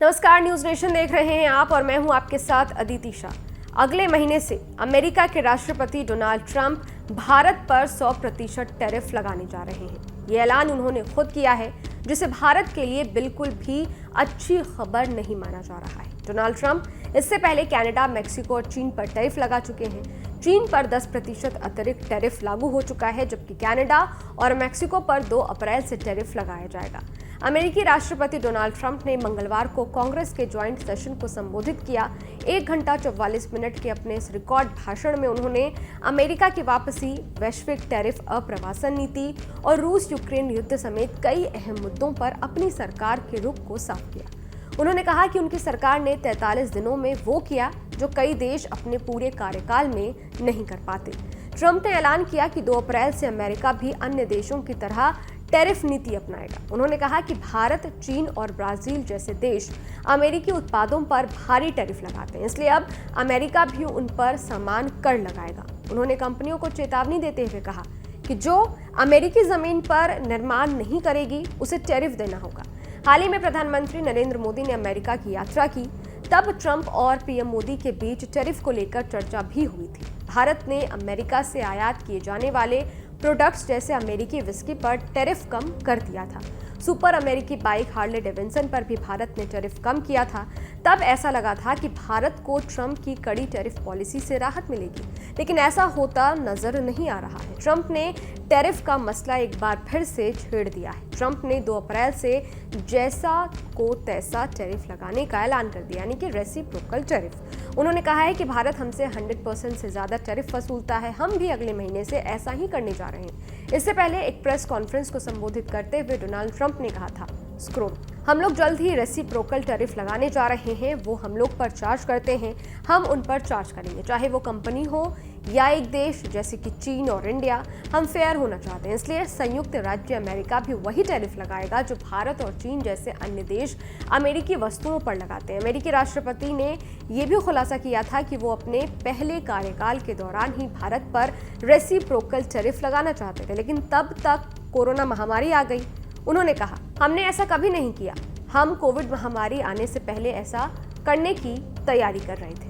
नमस्कार, news nation देख रहे हैं आप और मैं हूं आपके साथ अदिति शाह। अगले महीने से अमेरिका के राष्ट्रपति डोनाल्ड ट्रंप भारत पर 100% टैरिफ लगाने जा रहे हैं। ये ऐलान उन्होंने खुद किया है, जिसे भारत के लिए बिल्कुल भी अच्छी खबर नहीं माना जा रहा है। डोनाल्ड ट्रंप इससे पहले कनाडा, मेक्सिको और चीन पर टैरिफ लगा चुके हैं। चीन पर 10% अतिरिक्त टैरिफ लागू हो चुका है, जबकि कनाडा और मेक्सिको पर 2 अप्रैल से टैरिफ लगाया जाएगा। अमेरिकी राष्ट्रपति डोनाल्ड ट्रंप ने मंगलवार को कांग्रेस के ज्वाइंट सेशन को संबोधित किया। 1 घंटा 44 मिनट के अपने इस रिकॉर्ड भाषण में उन्होंने अमेरिका की वापसी, वैश्विक टैरिफ, अप्रवासन नीति और रूस यूक्रेन युद्ध समेत कई अहम मुद्दों पर अपनी सरकार के रुख को साफ किया। उन्होंने कहा कि उनकी सरकार ने 43 दिनों में वो किया जो कई देश अपने पूरे कार्यकाल में नहीं कर पाते। ट्रंप ने ऐलान किया कि 2 अप्रैल से अमेरिका भी अन्य देशों की तरह टैरिफ नीति अपनाएगा। उन्होंने कहा कि भारत, चीन और ब्राजील जैसे देश अमेरिकी उत्पादों पर भारी टैरिफ लगाते हैं, इसलिए अब अमेरिका भी उन पर समान कर लगाएगा। उन्होंने कंपनियों को चेतावनी देते हुए कहा कि जो अमेरिकी जमीन पर निर्माण नहीं करेगी उसे टैरिफ देना होगा। हाल ही में प्रधानमंत्री नरेंद्र मोदी ने अमेरिका की यात्रा की, तब ट्रंप और पीएम मोदी के बीच टैरिफ को लेकर चर्चा भी हुई थी। भारत ने अमेरिका से आयात किए जाने वाले प्रोडक्ट्स जैसे अमेरिकी विस्की पर टैरिफ कम कर दिया था। सुपर अमेरिकी बाइक हार्ले डेविडसन पर भी भारत ने टैरिफ कम किया था। तब ऐसा लगा था कि भारत को ट्रंप की कड़ी टैरिफ पॉलिसी से राहत मिलेगी, लेकिन ऐसा होता नजर नहीं आ रहा है। ट्रंप ने टैरिफ का मसला एक बार फिर से छेड़ दिया है। ट्रंप ने 2 अप्रैल से जैसा को तैसा टैरिफ लगाने का ऐलान कर दिया, यानी कि रेसिप्रोकल टैरिफ। उन्होंने कहा है कि भारत हमसे 100% से ज्यादा टैरिफ वसूलता है। हम भी अगले महीने से ऐसा ही करने जा रहे हैं। इससे पहले एक प्रेस कॉन्फ्रेंस को संबोधित करते हुए डोनाल्ड ट्रंप ने कहा था, स्क्रोल, हम लोग जल्द ही रेसिप्रोकल टैरिफ लगाने जा रहे हैं। वो हम लोग पर चार्ज करते हैं, हम उन पर चार्ज करेंगे, चाहे वो कंपनी हो या एक देश जैसे कि चीन और इंडिया। हम फेयर होना चाहते हैं, इसलिए संयुक्त राज्य अमेरिका भी वही टैरिफ लगाएगा जो भारत और चीन जैसे अन्य देश अमेरिकी वस्तुओं पर लगाते हैं। अमेरिकी राष्ट्रपति ने यह भी खुलासा किया था कि वो अपने पहले कार्यकाल के दौरान ही भारत पर रेसिप्रोकल टैरिफ लगाना चाहते थे, लेकिन तब तक कोरोना महामारी आ गई। उन्होंने कहा, हमने ऐसा कभी नहीं किया। हम कोविड महामारी आने से पहले ऐसा करने की तैयारी कर रहे थे।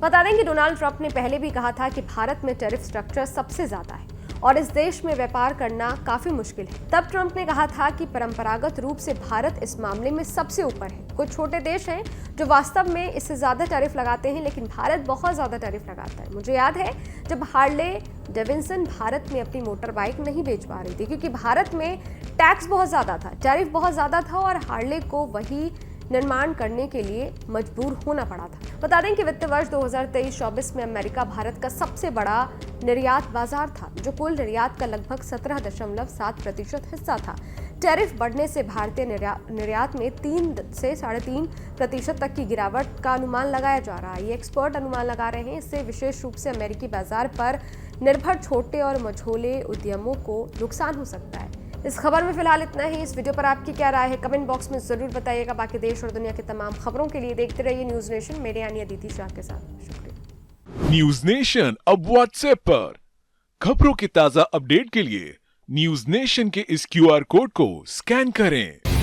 बता दें कि डोनाल्ड ट्रंप ने पहले भी कहा था कि भारत में टैरिफ स्ट्रक्चर सबसे ज्यादा है और इस देश में व्यापार करना काफी मुश्किल है। तब ट्रंप ने कहा था कि परंपरागत रूप से भारत इस मामले में सबसे ऊपर है। कुछ छोटे देश हैं जो वास्तव में इससे ज्यादा टैरिफ लगाते हैं, लेकिन भारत बहुत ज्यादा टैरिफ लगाता है। मुझे याद है जब हार्ले डेविडसन भारत में अपनी मोटर बाइक नहीं बेच पा रही थी, क्योंकि भारत में टैक्स बहुत ज्यादा था, टैरिफ बहुत ज्यादा था और हार्ले को वही निर्माण करने के लिए मजबूर होना पड़ा था। बता दें कि वित्त वर्ष 2023-24 में अमेरिका भारत का सबसे बड़ा निर्यात बाजार था, जो कुल निर्यात का लगभग 17.7% हिस्सा था। टैरिफ बढ़ने से भारतीय निर्यात में 3 से 3.5% तक की गिरावट का अनुमान लगाया जा रहा है। ये एक्सपर्ट अनुमान लगा रहे हैं। इससे विशेष रूप से अमेरिकी बाजार पर निर्भर छोटे और मझोले उद्यमों को नुकसान हो सकता है। इस खबर में फिलहाल इतना ही। इस वीडियो पर आपकी क्या राय है, कमेंट बॉक्स में जरूर बताइएगा। बाकी देश और दुनिया की तमाम खबरों के लिए देखते रहिए न्यूज नेशन, मेरे यानी अदिति शाह के साथ। शुक्रिया। न्यूज नेशन अब व्हाट्सएप पर खबरों के ताजा अपडेट के लिए न्यूज नेशन के इस QR कोड को स्कैन करें।